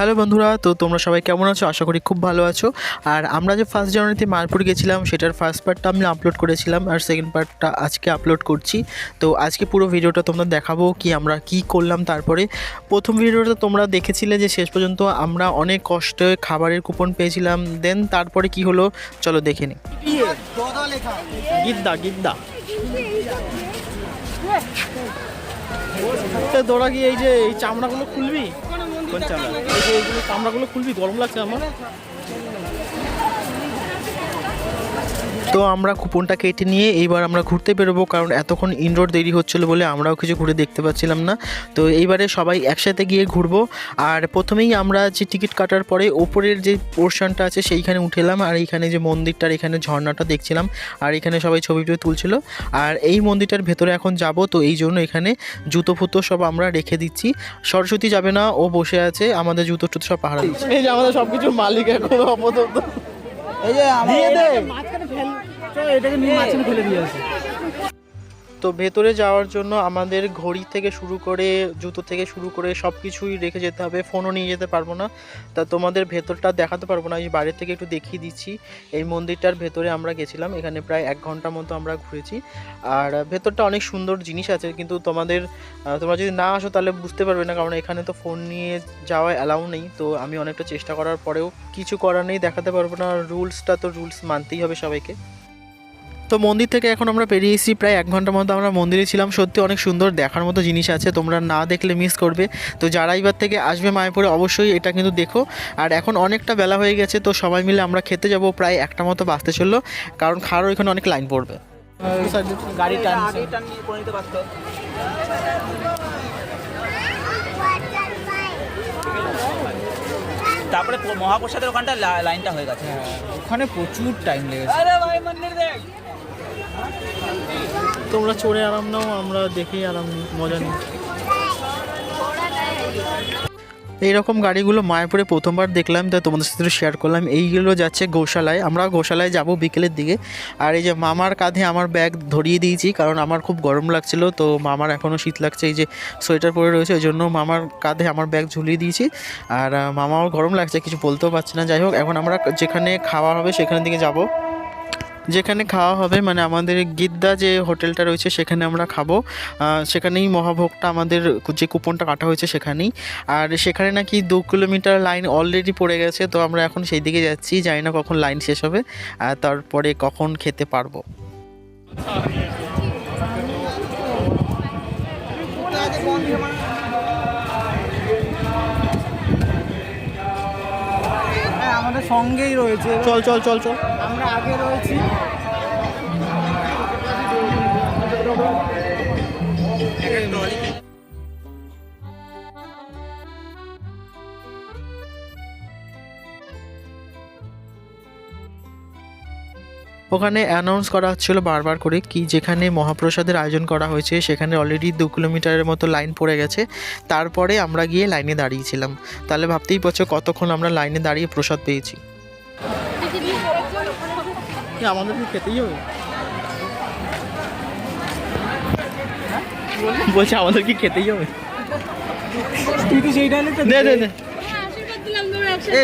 Hello বন্ধুরা, তো তোমরা সবাই কেমন আছো? আশা করি খুব ভালো আছো। আর আমরা যে 1 জানুয়ারিতে মায়াপুর গেছিলাম সেটার ফার্স্ট পার্টটা আমি আপলোড করেছিলাম আর সেকেন্ড পার্টটা আজকে আপলোড করছি। তো আজকে পুরো ভিডিওটা তোমরা দেখাবো কি আমরা কি করলাম। তারপরে প্রথম ভিডিওটা তোমরা দেখেছিলে যে শেষ পর্যন্ত আমরা অনেক কষ্টে খাবারের কুপন পেয়েছিলাম। দেন তারপরে কি হলো চলো দেখে নিই। গিদ্দা গিদ্দা দৌড়া গিয়ে এই যে এই চামড়াগুলো খুলবি। কোন চামড়া? এই যে এইগুলো চামড়াগুলো খুলবি, গরম লাগছে আমার। তো আমরা কুপনটা কেটে নিয়ে এইবার আমরা ঘুরতে বেরোবো, কারণ এতক্ষণ ইনডোর দেরি হচ্ছিলো বলে আমরাও কিছু ঘুরে দেখতে পাচ্ছিলাম না। তো এইবারে সবাই একসাথে গিয়ে ঘুরবো। আর প্রথমেই আমরা যে টিকিট কাটার পরে ওপরের যে পোর্শনটা আছে সেইখানে উঠে এলাম। আর এইখানে যে মন্দিরটার এখানে ঝর্ণাটা দেখছিলাম আর এখানে সবাই ছবি তুলছিল। আর এই মন্দিরটার ভেতরে এখন যাব, তো এই জন্য এখানে জুতো ফুতো সব আমরা রেখে দিচ্ছি। সরস্বতী যাবে না, ও বসে আছে, আমাদের জুতো টুতো সব পাহারা দিচ্ছে। এই যে আমাদের সব কিছুর মালিক এখন আপাতত। এই যে দিয়ে দে মাঝখানে ফেল, চল এটাকে নিয়ে মাঝখানে ফেলে দিয়ে আসি। তো ভেতরে যাওয়ার জন্য আমাদের ঘড়ি থেকে শুরু করে জুতো থেকে শুরু করে সব কিছুই রেখে যেতে হবে, ফোনও নিয়ে যেতে পারবো না। তা তোমাদের ভেতরটা দেখাতে পারবো না, এই বাইরে থেকে একটু দেখিয়ে দিচ্ছি। এই মন্দিরটার ভেতরে আমরা গেছিলাম, এখানে প্রায় 1 ঘন্টা মতো আমরা ঘুরেছি। আর ভেতরটা অনেক সুন্দর জিনিস আছে, কিন্তু তোমরা যদি না আসো তাহলে বুঝতে পারবে না, কারণ এখানে তো ফোন নিয়ে যাওয়া অ্যালাউ নেই। তো আমি অনেকটা চেষ্টা করার পরেও কিছু করার নেই, দেখাতে পারবো না। রুলসটা তো রুলস মানতেই হবে সবাইকে। তো মন্দির থেকে এখন আমরা বেরিয়ে এসেছি, প্রায় 1 ঘন্টার মতো আমরা মন্দিরে ছিলাম। সত্যি অনেক সুন্দর দেখার মতো জিনিস আছে, তোমরা না দেখলে মিস করবে। তো যারা এবার থেকে আসবে মায়াপুরে অবশ্যই এটা কিন্তু দেখো। আর এখন অনেকটা বেলা হয়ে গেছে, তো সবাই মিলে আমরা খেতে যাব, প্রায় 1টা মতো বাজতে চললো, কারণ খাওয়ার ওইখানে অনেক লাইন পড়বে। গাড়ি তারপরে মহাপ্রসাদের ওখানটা লাইনটা হয়ে গেছে, ওখানে প্রচুর টাইম লেগেছে। তোমরা চড়ে আরাম নাও, আমরা দেখে আরাম নিই, মজা নিই। এইরকম গাড়িগুলো মায়াপুরে প্রথমবার দেখলাম, তাই তোমাদের সাথে শেয়ার করলাম। এইগুলো যাচ্ছে গোশালায়, আমরা গোশালায় যাব বিকেলের দিকে। আর এই যে মামার কাঁধে আমার ব্যাগ ধরিয়ে দিয়েছি, কারণ আমার খুব গরম লাগছিল, তো মামার এখনও শীত লাগছে, এই যে সোয়েটার পরে রয়েছে, ওই জন্য মামার কাঁধে আমার ব্যাগ ঝুলিয়ে দিয়েছি। আর মামাও গরম লাগছে, কিছু বলতেও পারছি না। যাই হোক, এখন আমরা যেখানে খাওয়া হবে সেখানের দিকে যাব। যেখানে খাওয়া হবে মানে আমাদের গিদ্দা যে হোটেলটা রয়েছে সেখানে আমরা খাবো। সেখানেই মহাভোগটা, আমাদের যে কুপনটা কাটা হয়েছে সেখানেই। আর সেখানে নাকি 2 কিলোমিটার লাইন অলরেডি পড়ে গেছে, তো আমরা এখন সেই দিকে যাচ্ছি। জানি না কখন লাইন শেষ হবে আর তারপরে কখন খেতে পারবো। আমাদের সঙ্গেই রয়েছে, চল চল চল চল, আমরা আগে রয়েছি। ওখানে অ্যানাউন্স করা হচ্ছিল বারবার করে কি যেখানে মহাপ্রসাদের আয়োজন করা হয়েছে সেখানে অলরেডি 2 কিলোমিটারের মতো লাইন পড়ে গেছে। তারপরে আমরা গিয়ে লাইনে দাঁড়িয়েছিলাম। তাহলে ভাবতেই পারছো কতক্ষণ আমরা লাইনে দাঁড়িয়ে প্রসাদ পেয়েছি। আমাদের কি খেতেই হবে? বলছে আমাদের কি খেতেই হবে? তুই তো সেই ডায়লগটা দে দে দে।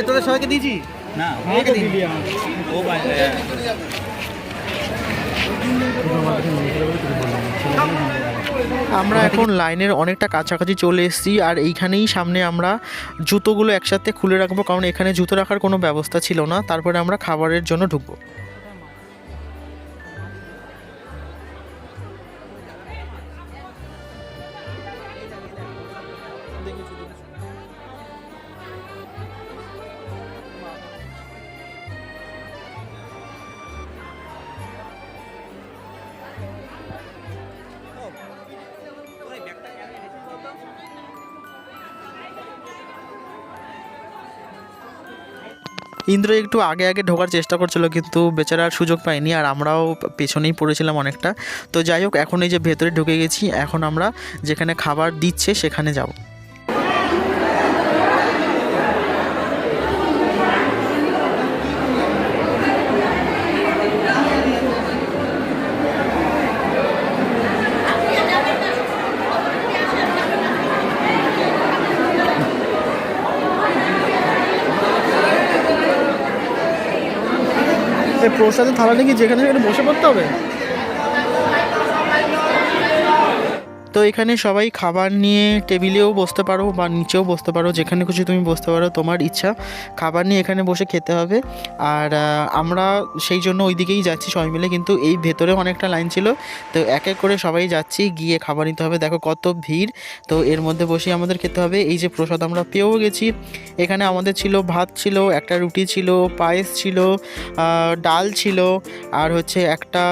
তোদের সবাইকে দিয়েছি না, দিলি ও ভাই আমরা এখন লাইনের অনেকটা কাছাকাছি চলে এসেছি। আর এইখানেই সামনে আমরা জুতোগুলো একসাথে খুলে রাখবো, কারণ এখানে জুতো রাখার কোনো ব্যবস্থা ছিল না। তারপরে আমরা খাবারের জন্য ঢুকবো। ইন্দ্র একটু আগে আগে ঢোকার চেষ্টা করছিল, কিন্তু বেচারা আর সুযোগ পায়নি, আর আমরাও পেছনেই পড়েছিলাম অনেকটা। তো যাই হোক, এখন এই যে ভেতরে ঢুকে গেছি, এখন আমরা যেখানে খাবার দিচ্ছে সেখানে যাব। প্রসাদের থালা নাকি যেখানে সেখানে বসে পড়তে হবে? তো এখানে সবাই খাবার নিয়ে টেবিলেও বসতে পারো বা নিচেও বসতে পারো, যেখানে খুশি তুমি বসতে পারো, তোমার ইচ্ছা। খাবার নিয়ে এখানে বসে খেতে হবে। আর আমরা সেই জন্য ওই দিকেই যাচ্ছি সবাই মিলে, কিন্তু এই ভেতরে অনেকটা লাইন ছিল, তো এক এক করে সবাই যাচ্ছি, গিয়ে খাবার নিতে হবে। দেখো কত ভিড়, তো এর মধ্যে বসেই আমাদের খেতে হবে। এই যে প্রসাদ আমরা পেয়েও গেছি। এখানে আমাদের ছিল ভাত ছিল, একটা রুটি ছিল, পায়েস ছিল, ডাল ছিল, আর হচ্ছে একটা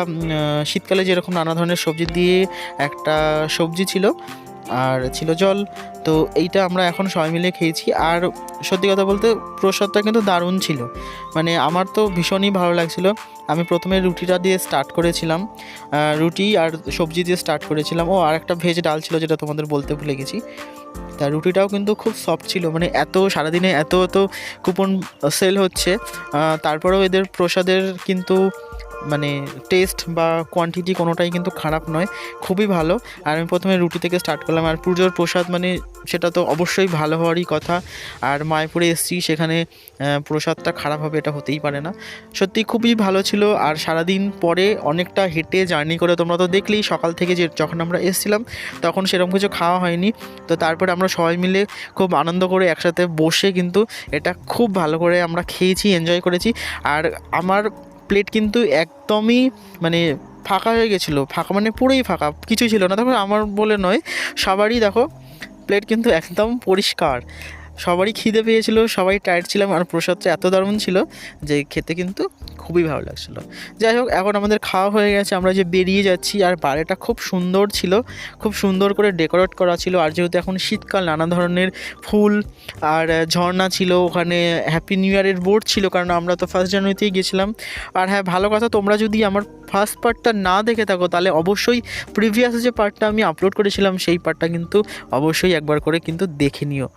শীতকালে যেরকম নানা ধরনের সবজি দিয়ে একটা সবজি ছিল, আর ছিল জল। তো এইটা আমরা এখন সবাই মিলে খেয়েছি। আর সত্যি কথা বলতে প্রসাদটা কিন্তু দারুণ ছিল, মানে আমার তো ভীষণই ভালো লাগছিল। আমি প্রথমে রুটিটা দিয়ে স্টার্ট করেছিলাম, রুটি আর সবজি দিয়ে স্টার্ট করেছিলাম। ও আর একটা ভেজ ডাল ছিল, যেটা তোমাদের বলতে ভুলে গেছি। তা রুটিটাও কিন্তু খুব সফট ছিল, মানে এত সারাদিনে এত কুপন সেল হচ্ছে, তারপরেও এদের প্রসাদের কিন্তু মানে টেস্ট বা কোয়ান্টিটি কোনোটাই কিন্তু খারাপ নয়, খুবই ভালো। আর আমি প্রথমে রুটি থেকে স্টার্ট করলাম। আর পুজোর প্রসাদ মানে সেটা তো অবশ্যই ভালো হওয়ারই কথা। আর মায়াপুরে এসেছি, সেখানে প্রসাদটা খারাপ হবে এটা হতেই পারে না। সত্যি খুবই ভালো ছিল। আর সারাদিন পরে অনেকটা হেঁটে জার্নি করে, তোমরা তো দেখলেই সকাল থেকে যে যখন আমরা এসেছিলাম তখন সেরকম কিছু খাওয়া হয়নি। তো তারপরে আমরা সবাই মিলে খুব আনন্দ করে একসাথে বসে কিন্তু এটা খুব ভালো করে আমরা খেয়েছি, এনজয় করেছি। আর আমার প্লেট কিন্তু একদমই মানে ফাঁকা হয়ে গেছিলো, ফাঁকা মানে পুরোই ফাঁকা, কিছুই ছিল না। দেখো আমার বলে নয়, সবারই দেখো প্লেট কিন্তু একদম পরিষ্কার, সবারই খিদে পেয়েছিল, সবাই টায়ার্ড ছিলাম। আর প্রসাদটা এত দারুণ ছিল যে খেতে কিন্তু খুবই ভালো লাগছিলো। যাই হোক, এখন আমাদের খাওয়া হয়ে গেছে, আমরা যে বেরিয়ে যাচ্ছি। আর বাইরেটা খুব সুন্দর ছিল, খুব সুন্দর করে ডেকোরেট করা ছিল। আর যেহেতু এখন শীতকাল, নানা ধরনের ফুল আর ঝর্ণা ছিল, ওখানে হ্যাপি নিউ ইয়ারের বোর্ড ছিল, কারণ আমরা তো 1 জানুয়ারিতেই গেছিলাম। আর হ্যাঁ, ভালো কথা, তোমরা যদি আমার ফার্স্ট পার্টটা না দেখে থাকো তাহলে অবশ্যই প্রিভিয়াস যে পার্টটা আমি আপলোড করেছিলাম সেই পার্টটা কিন্তু অবশ্যই একবার করে কিন্তু দেখে নিও।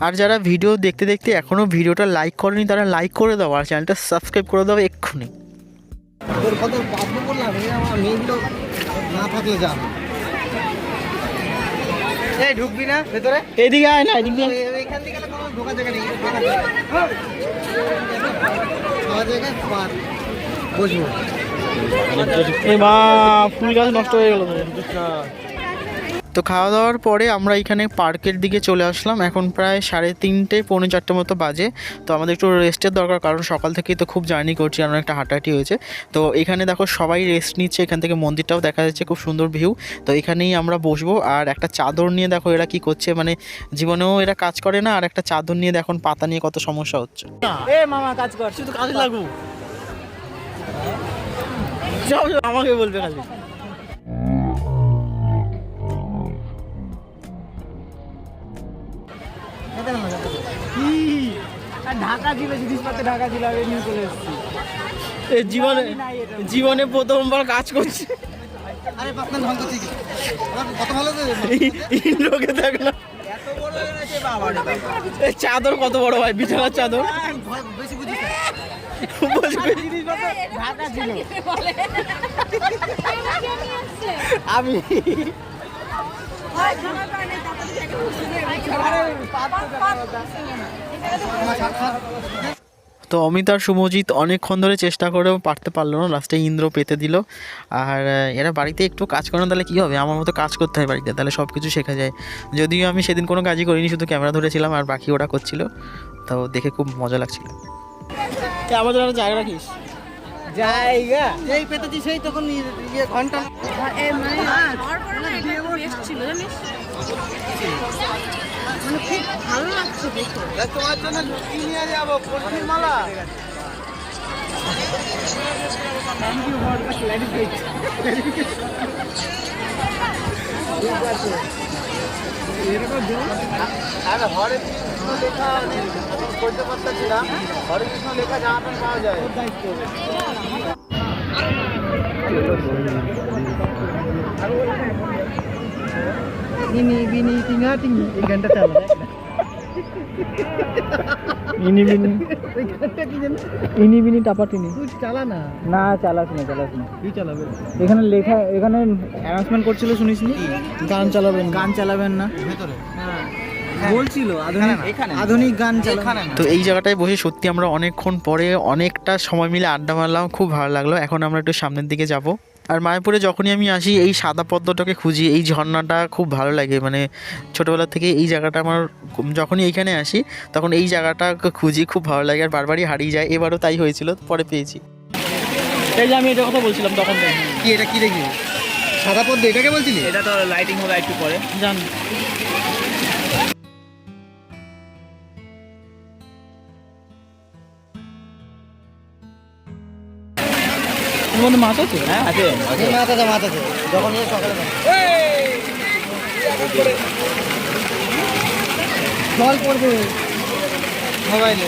আর যারা ভিডিও দেখতে দেখতে এখনও ভিডিওটা লাইক করেনি তারা লাইক করে দাও, আর চ্যানেলটা সাবস্ক্রাইব করে দাও এক্ষুনি। তোর কত বাধ্য করলাম, আমার মেয়েগুলো না থাকলে যা। এই ঢুকবি না ভেতরে? এদিকে আয় না, এদিকে এখান থেকে কোনো ঢোকা জায়গা নেই, ঢোকা জায়গায় পার বসবো। এই মা, ফুল গাছ নষ্ট হয়ে গেল। তো খাওয়া দাওয়ার পরে আমরা এখানে পার্কের দিকে চলে আসলাম। এখন প্রায় 3:30 পৌনে 4টে মতো বাজে। তো আমাদের একটু রেস্টের দরকার, কারণ সকাল থেকেই তো খুব জার্নি করছি আর অনেকটা হাঁটাহাঁটি হয়েছে। তো এখানে দেখো সবাই রেস্ট নিচ্ছে, এখান থেকে মন্দিরটাও দেখা যাচ্ছে, খুব সুন্দর ভিউ। তো এখানেই আমরা বসবো। আর একটা চাদর নিয়ে দেখো এরা কি করছে, মানে জীবনেও এরা কাজ করে না, আর একটা চাদর নিয়ে দেখুন পাতা নিয়ে কত সমস্যা হচ্ছে। এ মামা কাজ কর, শুধু কাজে লাগু, আমাকে বলবে খালি। ঢাকা ছিল, জিনিসপত্র ঢাকা ছিল, আমি নিয়ে চলে এসেছি। জীবনে প্রথমবার কাজ করছি। আরে পাতনা ঢং করছি, কত ভালো ইন্দ্রকে দেখ না, এত বড় হয়ে গেছে বাবা। এই চাদর কত বড় ভাই, বিছানার চাদর। বেশি বুঝিস ঢাকা ছিল আমি তো অমিত আর শুভজিৎ অনেকক্ষণ ধরে চেষ্টা করেও পারতে পারলো না, লাস্টে ইন্দ্র পেতে দিল। আর এরা বাড়িতে একটু কাজ করে না তাহলে কী হবে, আমার মতো কাজ করতে হয় বাড়িতে, তাহলে সব কিছু শেখা যায়। যদিও আমি সেদিন কোনো কাজই করিনি, শুধু ক্যামেরা ধরেছিলাম আর বাকি ওরা করছিল। তো দেখে খুব মজা লাগছিল। আমাদের একটা জায়গা রাখিস, জায়গা এই পেতেছি, সেই তখন ঘন্টা ভালো লাগছে দেখো। তোমার জন্য লুচি নিয়ে যাবো, কঠিন মালা। হরে কৃষ্ণ লেখা করতে পারতেছি না, হরে কৃষ্ণ লেখা জামা প্যান্ট পাওয়া যায়। ইনি বিনি টিঙা টিঙি, এই গানটা চালা ইনি বিনি ওই গানটা কি জানো? ইনি বিনি টাপাটিনি। তুই চালা না। না চালাস না। তুই চালাবে। এখানে লেখা, এখানে অ্যানাউন্সমেন্ট করছিল শুনিস নি? গান চালাবেন, গান চালাবেন না। ভেতরে হ্যাঁ, বলছিল আধুনিক এখানে আধুনিক গান এখানে তো এই জায়গাটায় বসে সত্যি আমরা অনেকক্ষণ পরে অনেকটা সময় মিলে আড্ডা মারলাম, খুব ভালো লাগলো। এখন আমরা একটু সামনের দিকে যাব। আর মায়াপুরে যখনই আমি আসি এই সাদা পদ্মটাকে খুঁজি, এই ঝর্ণাটা খুব ভালো লাগে। মানে ছোটোবেলা থেকে এই জায়গাটা আমার, যখনই এইখানে আসি তখন এই জায়গাটা খুঁজি, খুব ভালো লাগে আর বারবারই হারিয়ে যায়। এবারও তাই হয়েছিল, পরে পেয়েছি। এই যে আমি এটা কথা বলছিলাম তখন কি এটা কি দেখি সাদা পদ্ম এটাকে বলছিলি? এটা তো লাইটিং হবে একটু পরে জান। মধ্যে মাছ আছে? হ্যাঁ আছে আছে। মাথাতে যখন সকালে জল পড়বে মোবাইলে।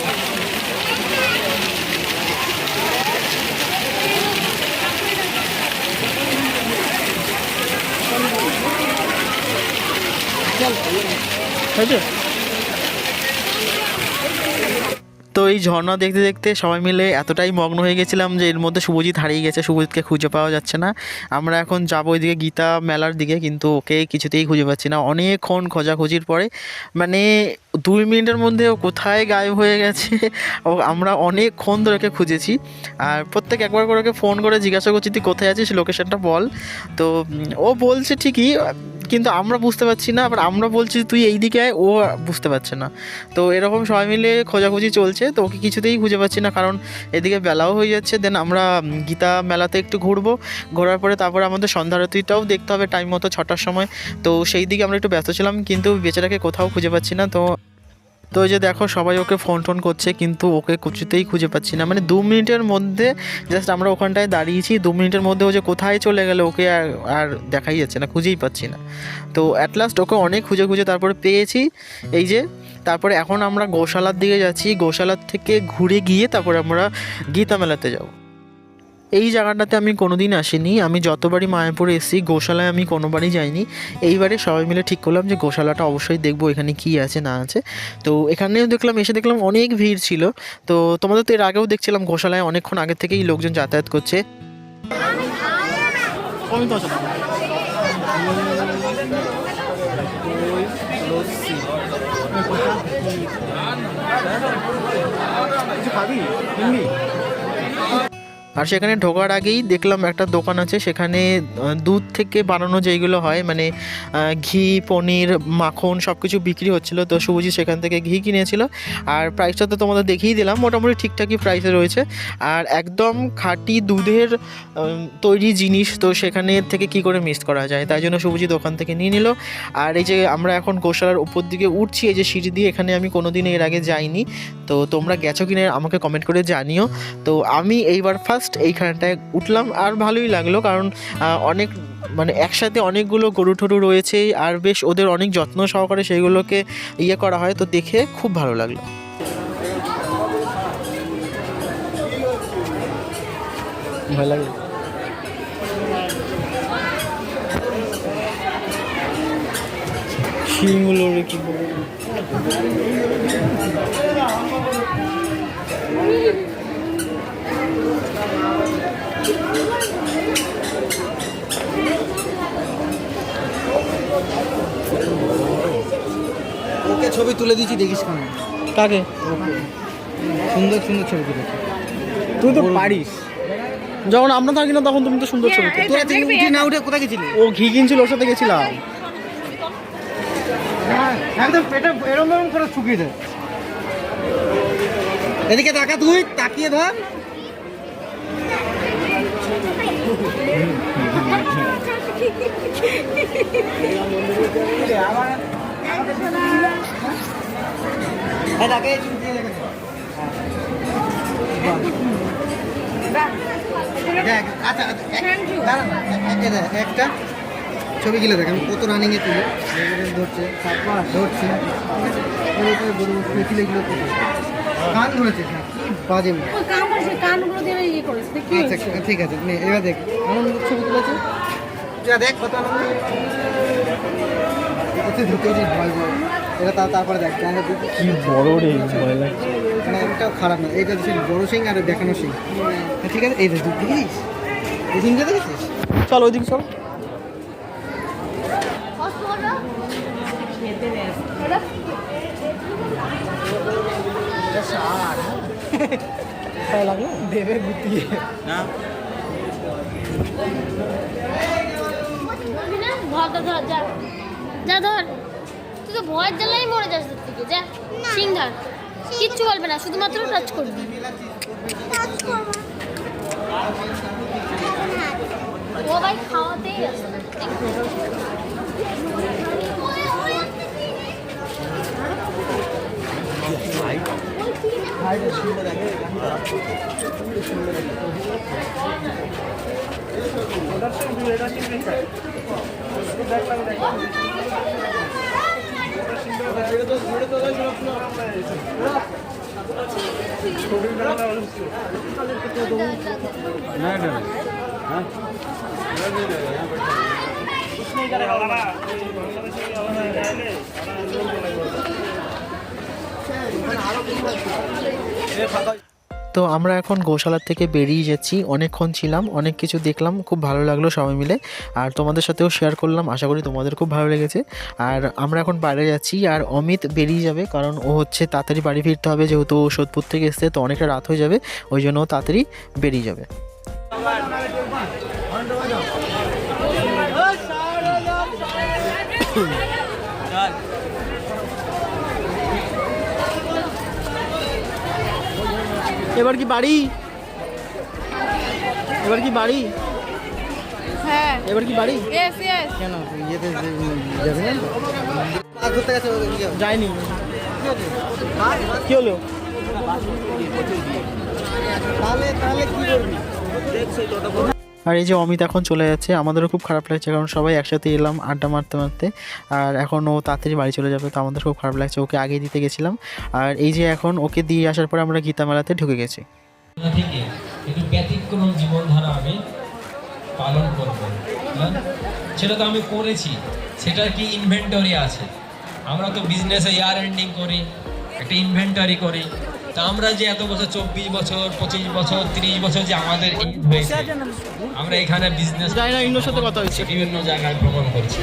হয়েছে? তো এই ঝর্ণা দেখতে দেখতে সবাই মিলে এতটাই মগ্ন হয়ে গেছিলাম যে এর মধ্যে শুভজিৎ হারিয়ে গেছে, শুভজিৎকে খুঁজে পাওয়া যাচ্ছে না। আমরা এখন যাবো ওইদিকে গীতা মেলার দিকে, কিন্তু ওকে কিছুতেই খুঁজে পাচ্ছি না। অনেকক্ষণ খোঁজাখুঁজির পরে মানে 2 মিনিটের মধ্যে ও কোথায় গায়েব হয়ে গেছে। ও আমরা অনেকক্ষণ ধরে ওকে খুঁজেছি, আর প্রত্যেক একবার করে ওকে ফোন করে জিজ্ঞাসা করছি তুই কোথায় আছিস, লোকেশনটা বল। তো ও বলছে ঠিকই, কিন্তু আমরা বুঝতে পারছি না। আবার আমরা বলছি তুই এই দিকে আয়, ও বুঝতে পারছে না। তো এরকম সবাই মিলে খোঁজাখুঁজি চলছে। তো ওকে কিছুতেই খুঁজে পাচ্ছি না, কারণ এদিকে বেলাও হয়ে যাচ্ছে। দেন আমরা গীতা মেলাতে একটু ঘুরবো, ঘোরার পরে তারপরে আমাদের সন্ধ্যা আরতিটাও দেখতে হবে টাইম মতো 6টার সময়। তো সেই দিকে আমরা একটু ব্যস্ত ছিলাম, কিন্তু বেচারাকে কোথাও খুঁজে পাচ্ছি না। তো এই যে দেখো সবাই ওকে ফোন টোন করছে, কিন্তু ওকে কিছুতেই খুঁজে পাচ্ছি না। মানে 2 মিনিটের মধ্যে জাস্ট আমরা ওখানটায় দাঁড়িয়েছি, 2 মিনিটের মধ্যে ও যে কোথায় চলে গেল ওকে আর দেখাই যাচ্ছে না, খুঁজেই পাচ্ছি না। তো অ্যাট লাস্ট ওকে অনেক খুঁজে তারপরে পেয়েছি। এই যে তারপরে এখন আমরা গোশালার দিকে যাচ্ছি, গোশালার থেকে ঘুরে গিয়ে তারপরে আমরা গীতা মেলাতে যাব। এই জায়গাটাতে আমি কোনোদিন আসিনি, আমি যতবারই মায়াপুরে এসেছি গোশালায় আমি কোনোবারই যাইনি। এইবারে সবাই মিলে ঠিক করলাম যে গোশালাটা অবশ্যই দেখবো, এখানে কি আছে না আছে। তো এখানেও এসে দেখলাম অনেক ভিড় ছিল। তো তোমাদের তো এর আগেও দেখছিলাম গোশালায় অনেকক্ষণ আগে থেকেই লোকজন যাতায়াত করছে। আর সেখানে ঢোকার আগেই দেখলাম একটা দোকান আছে, সেখানে দুধ থেকে বানানো যেইগুলো হয় মানে ঘি, পনির, মাখন সব কিছু বিক্রি হচ্ছিলো। তো শুভজিৎ সেখান থেকে ঘি কিনেছিল, আর প্রাইসটা তো তোমাদের দেখিয়ে দিলাম, মোটামুটি ঠিকঠাকই প্রাইসে রয়েছে। আর একদম খাঁটি দুধের তৈরি জিনিস, তো সেখানে থেকে কি করে মিস করা যায়, তাই জন্য শুভজিৎ ওখান থেকে নিয়ে নিল। আর এই যে আমরা এখন গোশালার উপর দিকে উঠছি এই যে সিঁড়ি দিয়ে, এখানে আমি কোনোদিন এর আগে যাইনি। তো তোমরা গেছো কিনা আমাকে কমেন্ট করে জানিও। তো আমি এইবার ফার্স্ট এইখানটায় উঠলাম, আর ভালোই লাগলো, কারণ অনেক মানে একসাথে অনেকগুলো গরু টরু রয়েছে, আর বেশ ওদের অনেক যত্ন সহকারে সেইগুলোকে করা হয়। তো দেখে খুব ভালো লাগলো। ভালো লাগে। শিংগুলো কি ওকে ছবি তুলে দিয়েছি, দেখিস কেন? কাকে? সুন্দর সুন্দর ছবি তুলেছি। তুই তো পারিস, যখন আমরা থাকি না তখন তুমি তো সুন্দর ছবি তুলো। তোরা তুই উঠে না উঠে কোথায় গেছিলি? ও ঘি কিনছিল, ওর সাথে গেছিলাম। একদম পেটে এরম এরম করে শুকিয়ে দেয়। এদিকে তাকা, তুই তাকিয়ে ধর। একটা ছবি গেলে দেখ আমি কত রানিং এ তুলি, ধরছে ধরছে কান ধরেছে, কি বাজে। আচ্ছা ঠিক আছে, এবার দেখ আনন্দ ছবি তুলেছে, দেখ কত আনন্দ ধরতে ভয় ভয়। এটা তারপরে দেখ কি বড় রে, ভয় লাগছে। মানে এটাও খারাপ না, এইটা হচ্ছে বড় সিং আর দেখানো সিং। ঠিক আছে, এই দেখিস এই সিংটা দেখেছিস? চল ওইদিকে চল। দেবে গুটিয়ে না ধর ধর যা যা ধর, তুই তো ভয়ের জ্বালাই মরে যাস তোর থেকে, যা সিং ধর, কিচ্ছু বলবে না, শুধুমাত্র টাচ করবি। ও ভাই খাওয়াতেই আছে। তো আমরা এখন গোশালার থেকে বেরিয়ে যাচ্ছি, অনেকক্ষণ ছিলাম, অনেক কিছু দেখলাম, খুব ভালো লাগলো সবাই মিলে, আর তোমাদের সাথেও শেয়ার করলাম, আশা করি তোমাদের খুব ভালো লেগেছে। আর আমরা এখন বাইরে যাচ্ছি, আর অমিত বেরিয়ে যাবে, কারণ ও হচ্ছে তাড়াতাড়ি বাড়ি ফিরতে হবে, যেহেতু ও সোদপুর থেকে এসছে, তো অনেকটা রাত হয়ে যাবে, ওই জন্য ও তাড়াতাড়ি বেরিয়ে যাবে। এবার কি বাড়ি? এবার কি বাড়ি? হ্যাঁ, এবার কি বাড়ি? Yes yes. কেন ইয়েতে যাবে না? মাছ ধরতে গেছে যায়নি। কি হলো? তাহলে তাহলে কি করবি? আর এই যে অমিত এখন চলে যাচ্ছে, আমাদেরও খুব খারাপ লাগছে, কারণ সবাই একসাথে এলাম আড্ডা মারতে মারতে, আর এখন ও তাড়াতাড়ি বাড়ি চলে যাবে, তো আমাদের খুব খারাপ লাগছে, ওকে আগে দিতে গেছিলাম। আর এই যে এখন ওকে দিয়ে আসার পরে আমরা গীতা মেলাতে ঢুকে গেছি। থেকে একটু ব্যতিক্রম জীবনধারা আমি পালন করব, সেটা তো আমি করেছি, সেটার কি ইনভেন্টরি আছে। আমরা তো বিজনেসে ইয়ার এন্ডিং করি, একটা ইনভেন্টরি করি, তা আমরা যে এত বছর 24 বছর 25 বছর 30 বছর যে আমাদের এজ হয়েছে, আমরা এখানে বিজনেস বিভিন্ন জায়গায় ভ্রমণ করছি।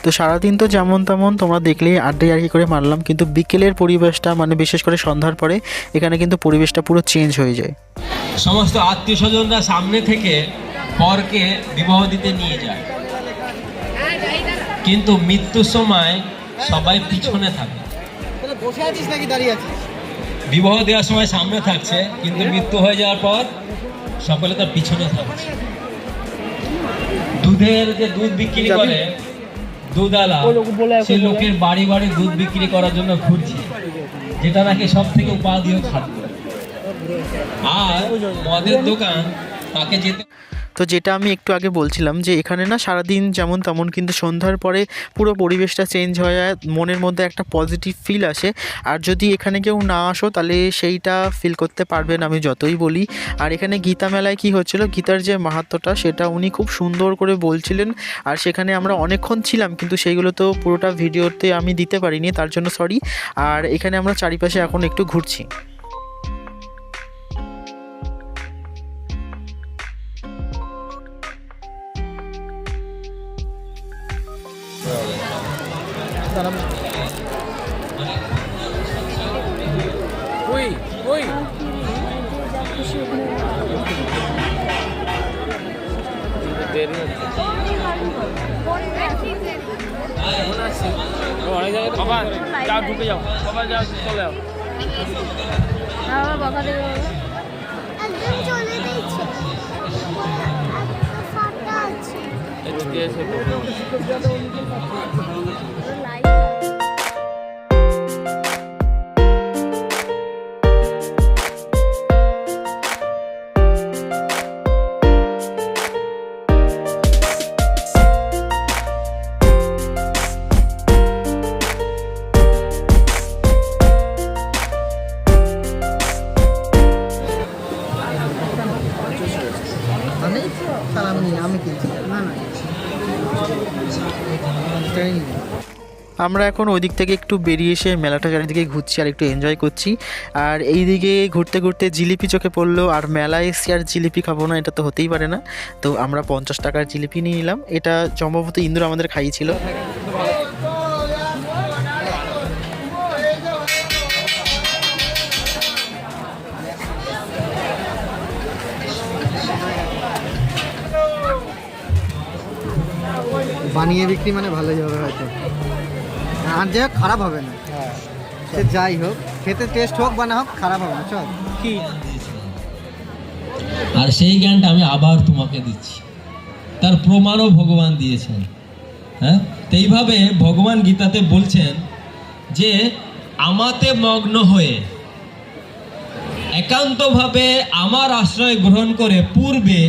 তো সারাদিন তো যেমন তেমন তোমরা দেখলেই আড্ডা আর কি করে মারলাম, কিন্তু বিকেলের পরিবেশটা, মানে বিশেষ করে সন্ধ্যার পরে এখানে কিন্তু পরিবেশটা পুরো চেঞ্জ হয়ে যায়। সমস্ত আত্মীয় স্বজনরা সামনে থেকে পরকে বিবাহ দিতে নিয়ে যায়, কিন্তু মৃত্যুর সময় সবাই পিছনে থাকে। বসে আছিস নাকি দাঁড়িয়ে আছিস? বিবাহ দেওয়ার সময় সামনে থাকছে, কিন্তু মৃত্যু হয়ে যাওয়ার পর সকলে তার পিছনে থাকছে। দুধের যে দুধ বিক্রি করে দুধওয়ালা, সে লোকের বাড়ি বাড়ি দুধ বিক্রি করার জন্য ঘুরছে, যেটা নাকি সব থেকে উপাদেয় খাদ্য। আর মদের দোকান তাকে যেতে। তো যেটা আমি একটু আগে বলছিলাম যে এখানে না সারাদিন যেমন তেমন, কিন্তু সন্ধ্যার পরে পুরো পরিবেশটা চেঞ্জ হয়ে যায়, মনের মধ্যে একটা পজিটিভ ফিল আসে। আর যদি এখানে কেউ না আসো তাহলে সেইটা ফিল করতে পারবেন, আমি যতই বলি। আর এখানে গীতা মেলায় কী হচ্ছিল, গীতার যে মাহাত্ম্যটা সেটা উনি খুব সুন্দর করে বলছিলেন, আর সেখানে আমরা অনেকক্ষণ ছিলাম, কিন্তু সেইগুলো তো পুরোটা ভিডিওতে আমি দিতে পারিনি, তার জন্য সরি। আর এখানে আমরা চারিপাশে এখন একটু ঘুরছি। যাও, ঢুকে যাও, সবাই যাও, চলে যাও। বকা দেবে একদম চলে দিচ্ছে। আমি কিনছি না না আমরা এখন ওই দিক থেকে একটু বেরিয়ে এসে মেলাটা চারিদিকে ঘুরছি আর একটু এনজয় করছি। আর এই দিকে ঘুরতে ঘুরতে জিলিপি চোখে পড়লো, আর মেলায় এসে আর জিলিপি খাবো না, এটা তো হতেই পারে না। তো আমরা 50 টাকার জিলিপি নিয়ে নিলাম, এটা সম্ভবত ইন্দুর আমাদের খাইয়েছিল। বানিয়ে বিক্রি মানে ভালোই হবে হয়তো, আর যাই হোক খারাপ হবে না। সে যাই হোক, খেতে টেস্ট হোক বা না হোক খারাপ হবে না। চল কি আর সেই জ্ঞানটা আমি আবার তোমাকে দিচ্ছি, তার প্রমাণও ভগবান দিয়েছেন। হ্যাঁ, তো এইভাবে ভগবান গীতাতে বলছেন যে আমাতে মগ্ন হয়ে একান্তভাবে আমার আশ্রয় গ্রহণ করে পূর্বে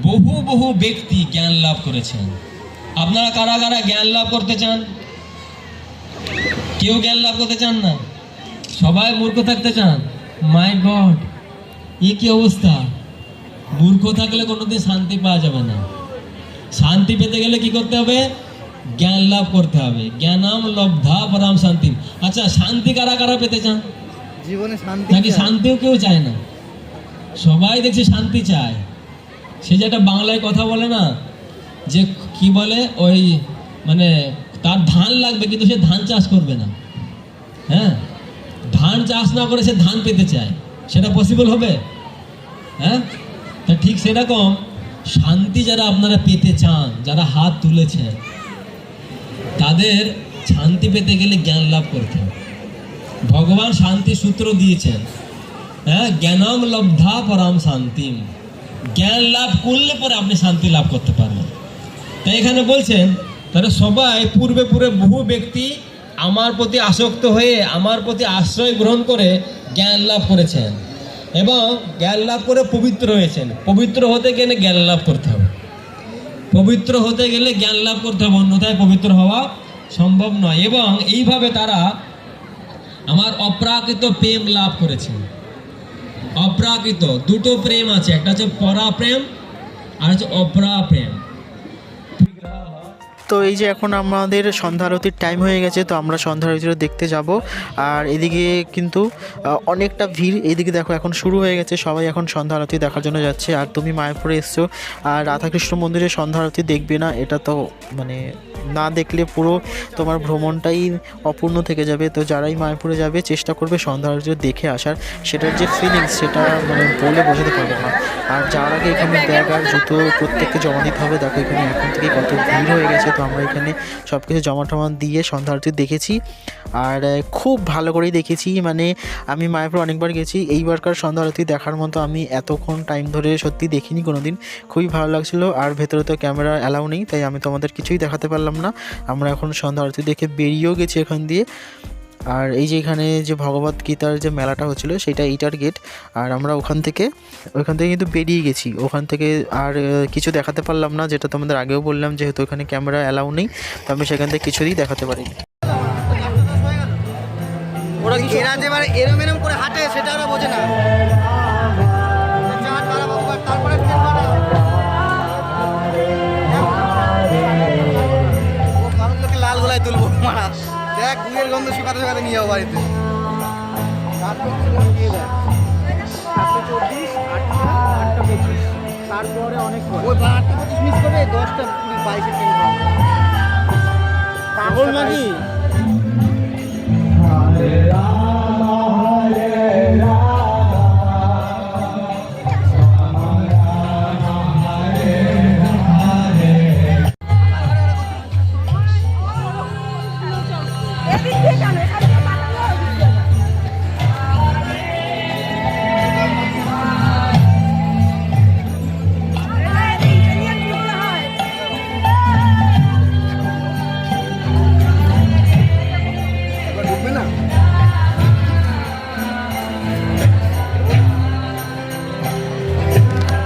বহু বহু ব্যক্তি জ্ঞান লাভ করেছেন। আপনারা কারা কারা জ্ঞান লাভ করতে চান? কেউ জ্ঞান লাভ করতে চান না, সবাই মূর্খ থাকতে চান। মাই গড, এ কি অবস্থা! মূর্খ থাকলে কোনোদিন শান্তি পাওয়া যাবে না। শান্তি পেতে গেলে কি করতে হবে? জ্ঞান লাভ করতে হবে। জ্ঞানাম লব্ধা পরাম শান্তি। আচ্ছা, শান্তি কারা কারা পেতে চান? জীবনে শান্তি নাকি শান্তিও কেউ চায় না? সবাই দেখছি শান্তি চায়। সে যেটা বাংলায় কথা বলে না, যে কি বলে, ওই মানে তার ধান লাগবে কিন্তু সে ধান চাষ করবে না। হ্যাঁ, ধান চাষ না করে সে ধান পেতে চায়, সেটা পসিবল হবে? হ্যাঁ, তা ঠিক সেরকম শান্তি যারা আপনারা পেতে চান, যারা হাত তুলেছেন, তাদের শান্তি পেতে গেলে জ্ঞান লাভ করতে হবে। ভগবান শান্তি সূত্র দিয়েছেন, হ্যাঁ, জ্ঞানম লব্ধা পরাম শান্তিম। জ্ঞান লাভ করলে পরে আপনি শান্তি লাভ করতে পারবেন। তাই এখানে বলছেন, তাহলে সবাই পূর্বে বহু ব্যক্তি আমার প্রতি আসক্ত হয়ে আমার প্রতি আশ্রয় গ্রহণ করে জ্ঞান লাভ করেছেন এবং জ্ঞান লাভ করে পবিত্র হয়েছেন। পবিত্র হতে গেলে জ্ঞান লাভ করতে হবে, পবিত্র হতে গেলে জ্ঞান লাভ করতে হবে, অন্যথায় পবিত্র হওয়া সম্ভব নয়। এবং এইভাবে তারা আমার অপ্রাকৃত প্রেম লাভ করেছেন। অপ্রাকৃত দুটো প্রেম আছে, একটা হচ্ছে পরাপ্রেম আর হচ্ছে অপরা প্রেম। তো এই যে এখন আমাদের সন্ধ্যা আরতির টাইম হয়ে গেছে, তো আমরা সন্ধ্যা আরতিটা দেখতে যাব। আর এদিকে কিন্তু অনেকটা ভিড়, এইদিকে দেখো এখন শুরু হয়ে গেছে, সবাই এখন সন্ধ্যা আরতি দেখার জন্য যাচ্ছে। আর তুমি মায়াপুরে এসছো আর রাধাকৃষ্ণ মন্দিরে সন্ধ্যা আরতি দেখবে না, এটা তো মানে না দেখলে পুরো তোমার ভ্রমণটাই অপূর্ণ থেকে যাবে। তো যারাই মায়াপুরে যাবে চেষ্টা করবে সন্ধ্যা আরতি দেখে আসার, সেটার যে ফিলিংস সেটা মানে বলে বোঝাতে পারবে না। আর যার আগে এখানে ব্যাগ আর জুতো প্রত্যেককে জমা দিতে হবে। দেখো এখানে এখন থেকে কত ভিড় হয়ে গেছে। তো আমরা এখানে সব কিছু জমা টমা দিয়ে সন্ধ্যা আরতি দেখেছি আর খুব ভালো করেই দেখেছি। মানে আমি মায়াপুর অনেকবার গেছি, এইবারকার সন্ধ্যা আরতি দেখার মতো আমি এতক্ষণ টাইম ধরে সত্যি দেখিনি কোনোদিন। খুবই ভালো লাগছিলো। আর ভেতরে তো ক্যামেরা অ্যালাউ নেই, তাই আমি তোমাদের কিছুই দেখাতে পারলাম না। আমরা এখন সন্ধ্যা আরতি দেখে বেরিয়েও গেছি এখান দিয়ে। আর এই যে এখানে যে ভগবত গীতার যে মেলাটা হচ্ছিলো সেটা ইটার গেট, আর আমরা ওইখান থেকে কিন্তু বেরিয়ে গেছি। ওখান থেকে আর কিছু দেখাতে পারলাম না, যেটা তোমাদের আগেও বললাম, যেহেতু ওখানে ক্যামেরা অ্যালাউ নেই, তো আমি সেখান থেকে কিছুই দেখাতে পারি। ওরা এরা যে এবার এরম এরম করে হাঁটে সেটা ওরা বোঝে না। তারপরে মানুষকে লাল গোলায় তুলবো মারা, দেখ গুয়ের গন্ধ শুকাতে শুকাতে নিয়ে যাবো বাড়িতে। তারপরে অনেক ওই 8টা 25 মিস করে 10টা 22 ট্রেন পাগল নাকি?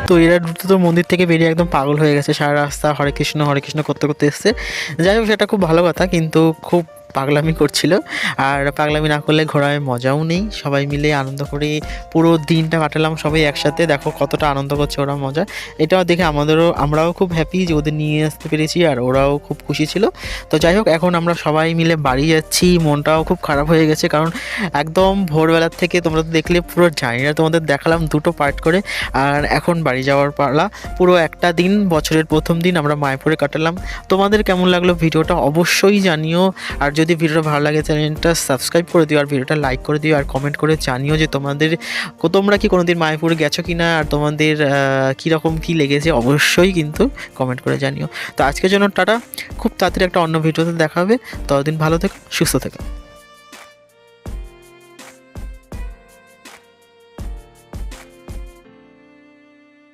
তো এরা দ্রুত তো মন্দির থেকে বেরিয়ে একদম পাগল হয়ে গেছে, সারা রাস্তা হরে কৃষ্ণ করতে করতে এসছে। যাই হোক, সেটা খুব ভালো কথা, কিন্তু খুব পাগলামি করছিল। আর পাগলামি না করলে ঘোরায় মজাও নেই। সবাই মিলে আনন্দ করে পুরো দিনটা কাটালাম সবাই একসাথে। দেখো কতটা আনন্দ করছে ওরা, মজা। এটাও দেখে আমরাও খুব হ্যাপি যে ওদের নিয়ে আসতে পেরেছি, আর ওরাও খুব খুশি ছিল। তো যাই হোক, এখন আমরা সবাই মিলে বাড়ি যাচ্ছি। মনটাও খুব খারাপ হয়ে গেছে, কারণ একদম ভোরবেলার থেকে তোমরা তো দেখলে পুরো জার্নিটা তোমাদের দেখালাম দুটো পার্ট করে। আর এখন বাড়ি যাওয়ার পালা। পুরো একটা দিন, বছরের প্রথম দিন আমরা মায়াপুরে কাটালাম। তোমাদের কেমন লাগলো ভিডিওটা অবশ্যই জানিও। আর যদি ভিডিওটা ভালো লাগে চ্যানেলটা সাবস্ক্রাইব করে দিও, আর ভিডিওটা লাইক করে দিও, আর কমেন্ট করে জানিও যে তোমরা কি কোনোদিন মায়াপুর গেছো কি না, আর তোমাদের কীরকম কী লেগেছে অবশ্যই কিন্তু কমেন্ট করে জানিও। তো আজকের জন্য টাটা, খুব তাড়াতাড়ি একটা অন্য ভিডিওতে দেখা হবে, ততদিন ভালো থেকো, সুস্থ থেকো।